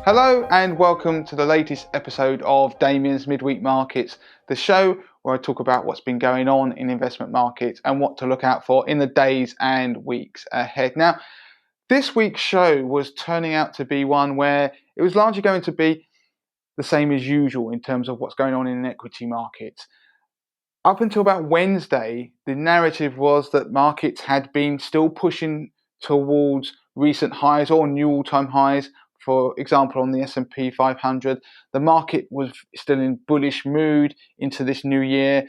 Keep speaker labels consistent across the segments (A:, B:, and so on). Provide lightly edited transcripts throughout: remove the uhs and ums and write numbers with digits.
A: Hello and welcome to the latest episode of Damien's Midweek Markets, the show where I talk about what's been going on in investment markets and what to look out for in the days and weeks ahead. Now, this week's show was turning out to be one where it was largely going to be the same as usual in terms of what's going on in equity markets. Up until about Wednesday, the narrative was that markets had been still pushing towards recent highs or new all-time highs. For example, on the S&P 500, the market was still in bullish mood into this new year,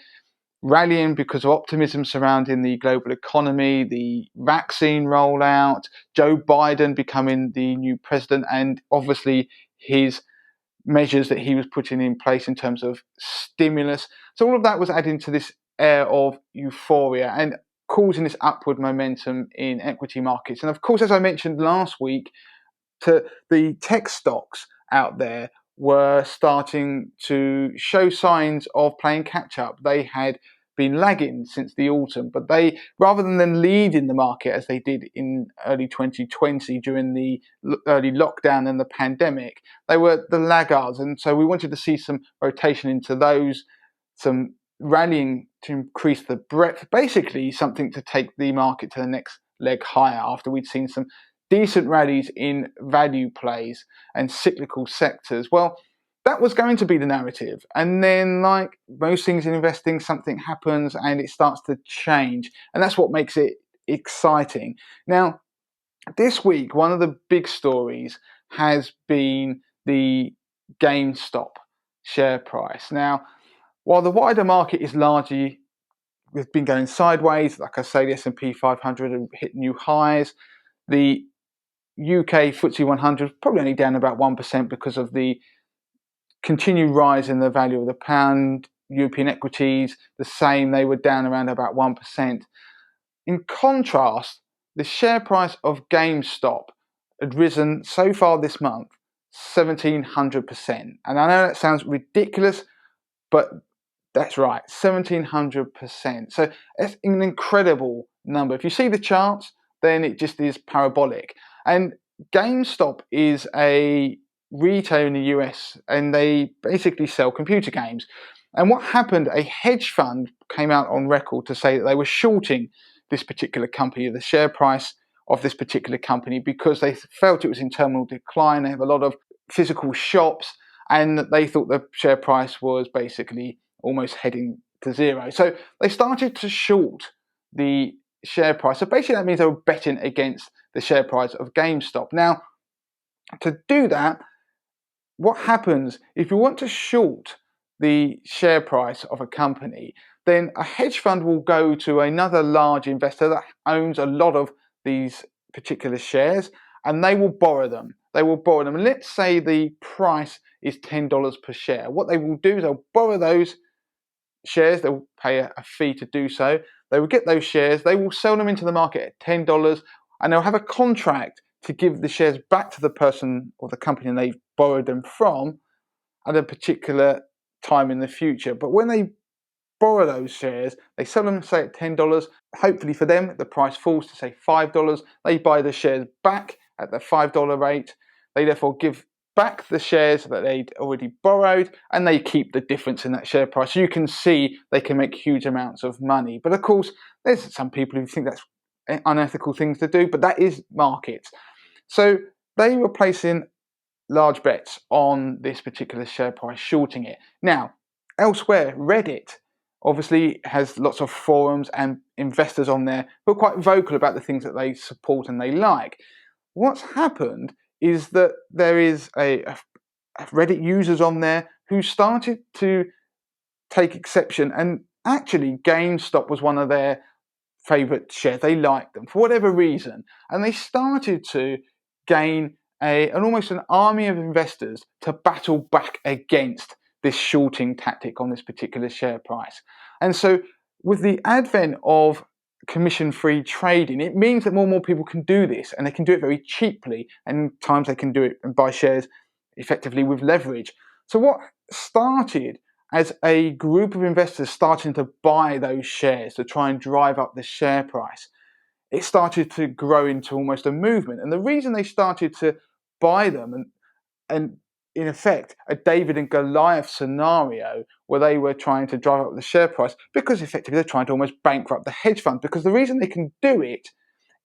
A: rallying because of optimism surrounding the global economy, the vaccine rollout, Joe Biden becoming the new president, and obviously his measures that he was putting in place in terms of stimulus. So all of that was adding to this air of euphoria and causing this upward momentum in equity markets. And of course, as I mentioned last week, the tech stocks out there were starting to show signs of playing catch up. They had been lagging since the autumn, but they, rather than leading the market as they did in early 2020 during the early lockdown and the pandemic, they were the laggards. And so we wanted to see some rotation into those, some rallying to increase the breadth, basically something to take the market to the next leg higher after we'd seen some decent rallies in value plays and cyclical sectors. Well, that was going to be the narrative. And then, like most things in investing, something happens and it starts to change. And that's what makes it exciting. Now, this week, one of the big stories has been the GameStop share price. Now, while the wider market is largely we've been going sideways, like I say, the S&P 500 have hit new highs. The UK FTSE 100 probably only down about 1% because of the continued rise in the value of the pound. European equities, the same, they were down around about 1%. In contrast, the share price of GameStop had risen so far this month 1,700%. And I know that sounds ridiculous, but that's right, 1,700%. So it's an incredible number. If you see the charts, then it just is parabolic. And GameStop is a retailer in the US and they basically sell computer games. And what happened, a hedge fund came out on record to say that they were shorting this particular company, the share price of this particular company, because they felt it was in terminal decline. They have a lot of physical shops and they thought the share price was basically almost heading to zero. So they started to short the share price. So basically that means they were betting against the share price of GameStop. Now, to do that, what happens if you want to short the share price of a company, then a hedge fund will go to another large investor that owns a lot of these particular shares and they will borrow them. They will borrow them. And let's say the price is $10 per share. What they will do is they'll borrow those shares, they'll pay a fee to do so. They will get those shares, they will sell them into the market at $10, and they'll have a contract to give the shares back to the person or the company they've borrowed them from at a particular time in the future. But when they borrow those shares, they sell them, say, at $10. Hopefully for them, the price falls to, say, $5. They buy the shares back at the $5 rate. They therefore give back the shares that they'd already borrowed and they keep the difference in that share price. So you can see they can make huge amounts of money. But of course, there's some people who think that's unethical things to do, but that is markets. So they were placing large bets on this particular share price, shorting it. Now, elsewhere, Reddit obviously has lots of forums and investors on there who are quite vocal about the things that they support and they like. What's happened is that there is a Reddit users on there who started to take exception, and actually GameStop was one of their favorite shares. They liked them for whatever reason, and they started to gain almost an army of investors to battle back against this shorting tactic on this particular share price. And so with the advent of commission-free trading, it means that more and more people can do this, and they can do it very cheaply, and times they can do it and buy shares effectively with leverage. So what started as a group of investors starting to buy those shares to try and drive up the share price, it started to grow into almost a movement. And the reason they started to buy them and in effect, a David and Goliath scenario where they were trying to drive up the share price because effectively they're trying to almost bankrupt the hedge fund. Because the reason they can do it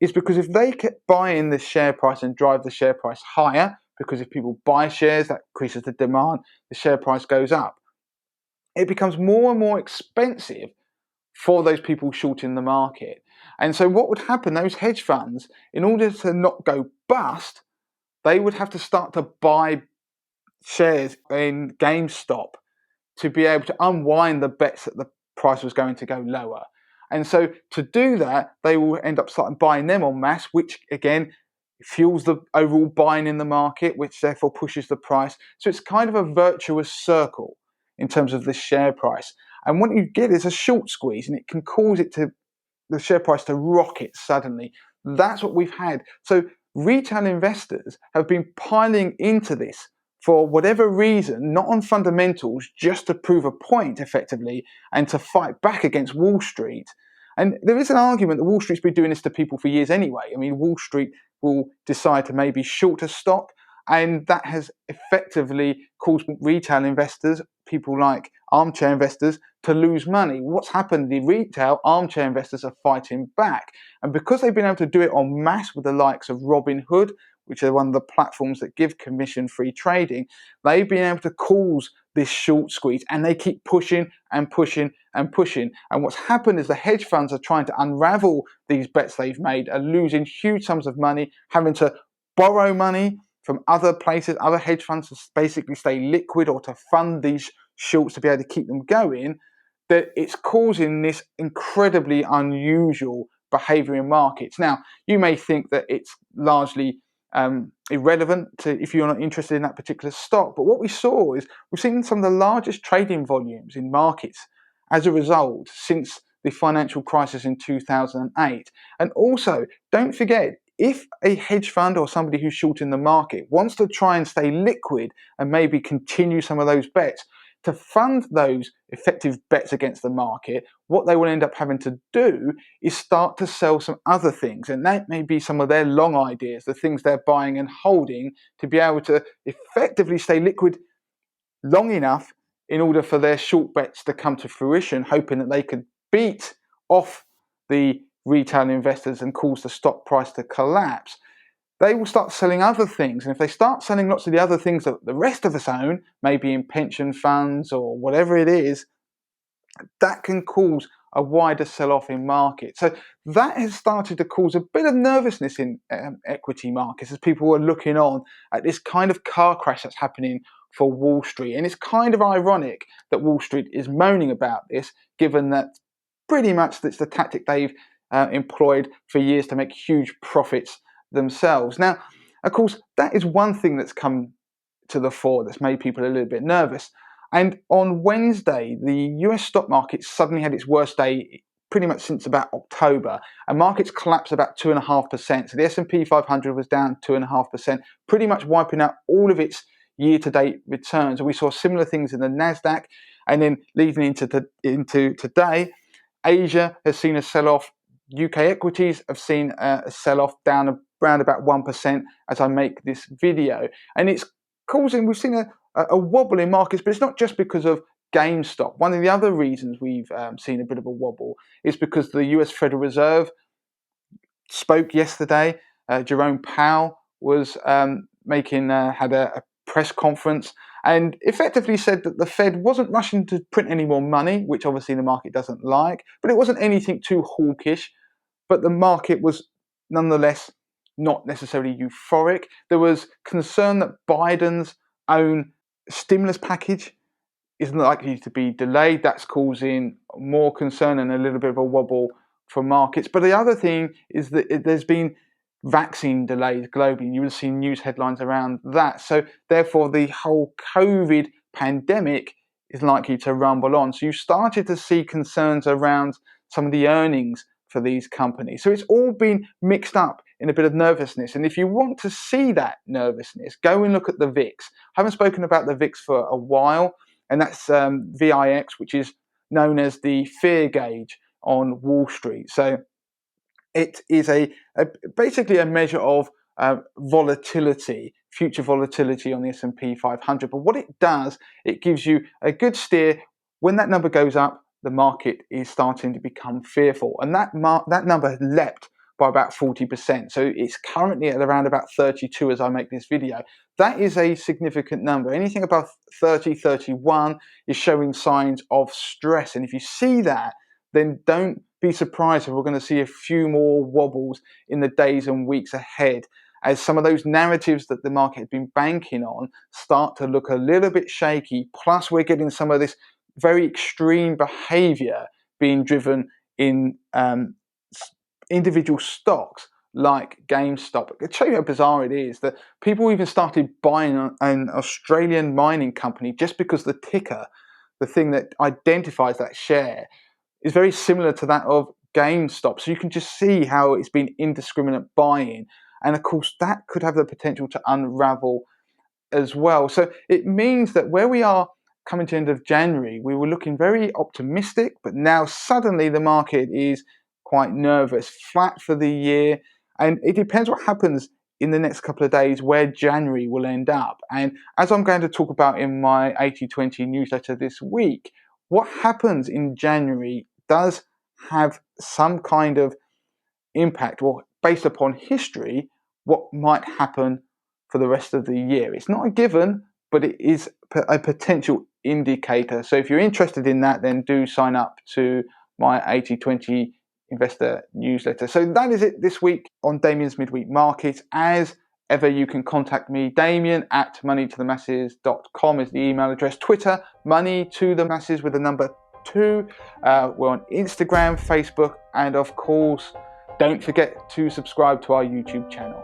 A: is because if they kept buying the share price and drive the share price higher, because if people buy shares, that increases the demand, the share price goes up. It becomes more and more expensive for those people shorting the market. And so what would happen, those hedge funds, in order to not go bust, they would have to start to buy shares in GameStop to be able to unwind the bets that the price was going to go lower. And so to do that, they will end up starting buying them en masse, which again fuels the overall buying in the market, which therefore pushes the price. So it's kind of a virtuous circle in terms of the share price. And what you get is a short squeeze, and it can cause the share price to rocket suddenly. That's what we've had. So retail investors have been piling into this for whatever reason, not on fundamentals, just to prove a point effectively and to fight back against Wall Street. And there is an argument that Wall Street's been doing this to people for years anyway. I mean, Wall Street will decide to maybe short a stock, and that has effectively caused retail investors, people like armchair investors, to lose money. What's happened? The retail armchair investors are fighting back. And because they've been able to do it en masse with the likes of Robinhood, which are one of the platforms that give commission-free trading, they've been able to cause this short squeeze, and they keep pushing and pushing and pushing. And what's happened is the hedge funds are trying to unravel these bets they've made, are losing huge sums of money, having to borrow money from other places, other hedge funds, to basically stay liquid or to fund these shorts to be able to keep them going. That it's causing this incredibly unusual behavior in markets. Now, you may think that it's largely irrelevant to if you're not interested in that particular stock, but what we saw is we've seen some of the largest trading volumes in markets as a result since the financial crisis in 2008. And also, don't forget, if a hedge fund or somebody who's short in the market wants to try and stay liquid and maybe continue some of those bets, to fund those effective bets against the market, what they will end up having to do is start to sell some other things. And that may be some of their long ideas, the things they're buying and holding, to be able to effectively stay liquid long enough in order for their short bets to come to fruition, hoping that they could beat off the retail investors and cause the stock price to collapse. They will start selling other things. And if they start selling lots of the other things that the rest of us own, maybe in pension funds or whatever it is, that can cause a wider sell-off in markets. So that has started to cause a bit of nervousness in equity markets as people are looking on at this kind of car crash that's happening for Wall Street. And it's kind of ironic that Wall Street is moaning about this, given that pretty much that's the tactic they've employed for years to make huge profits themselves. Now, of course, that is one thing that's come to the fore that's made people a little bit nervous. And on Wednesday, the US stock market suddenly had its worst day pretty much since about October, and markets collapsed about 2.5%. So the S&P 500 was down 2.5%, pretty much wiping out all of its year-to-date returns. And we saw similar things in the Nasdaq, and then leading into today, Asia has seen a sell-off. UK equities have seen a sell-off down around about 1% as I make this video. And it's we've seen a wobble in markets, but it's not just because of GameStop. One of the other reasons we've seen a bit of a wobble is because the US Federal Reserve spoke yesterday. Jerome Powell was had a press conference and effectively said that the Fed wasn't rushing to print any more money, which obviously the market doesn't like, but it wasn't anything too hawkish. But the market was nonetheless not necessarily euphoric. There was concern that Biden's own stimulus package is likely to be delayed. That's causing more concern and a little bit of a wobble for markets. But the other thing is that there's been vaccine delays globally. You will see news headlines around that. So therefore, the whole COVID pandemic is likely to rumble on. So you started to see concerns around some of the earnings for these companies. So it's all been mixed up in a bit of nervousness. And if you want to see that nervousness, go and look at the VIX. I haven't spoken about the VIX for a while, and that's VIX, which is known as the fear gauge on Wall Street. So it is basically a measure of volatility future volatility on the S&P 500. But what it does, it gives you a good steer. When that number goes up, the market is starting to become fearful. And that number has leapt by about 40%. So it's currently at around about 32 as I make this video. That is a significant number. Anything above 30, 31 is showing signs of stress. And if you see that, then don't be surprised if we're going to see a few more wobbles in the days and weeks ahead, as some of those narratives that the market has been banking on start to look a little bit shaky. Plus, we're getting some of this very extreme behavior being driven in individual stocks like GameStop. I'll tell you how bizarre it is that people even started buying an Australian mining company just because the ticker, the thing that identifies that share, is very similar to that of GameStop. So you can just see how it's been indiscriminate buying. And of course, that could have the potential to unravel as well. So it means that where we are coming to the end of January, we were looking very optimistic, but now suddenly the market is quite nervous, flat for the year. And it depends what happens in the next couple of days where January will end up. And as I'm going to talk about in my 80/20 newsletter this week, what happens in January does have some kind of impact, or based upon history, what might happen for the rest of the year. It's not a given, but it is a potential indicator. So if you're interested in that, then do sign up to my 80/20 investor newsletter. So that is it this week on Damien's Midweek Market. As ever, you can contact me, Damien at moneytothemasses.com is the email address. Twitter, moneytothemasses with the number 2. We're on Instagram, Facebook, and of course, don't forget to subscribe to our YouTube channel.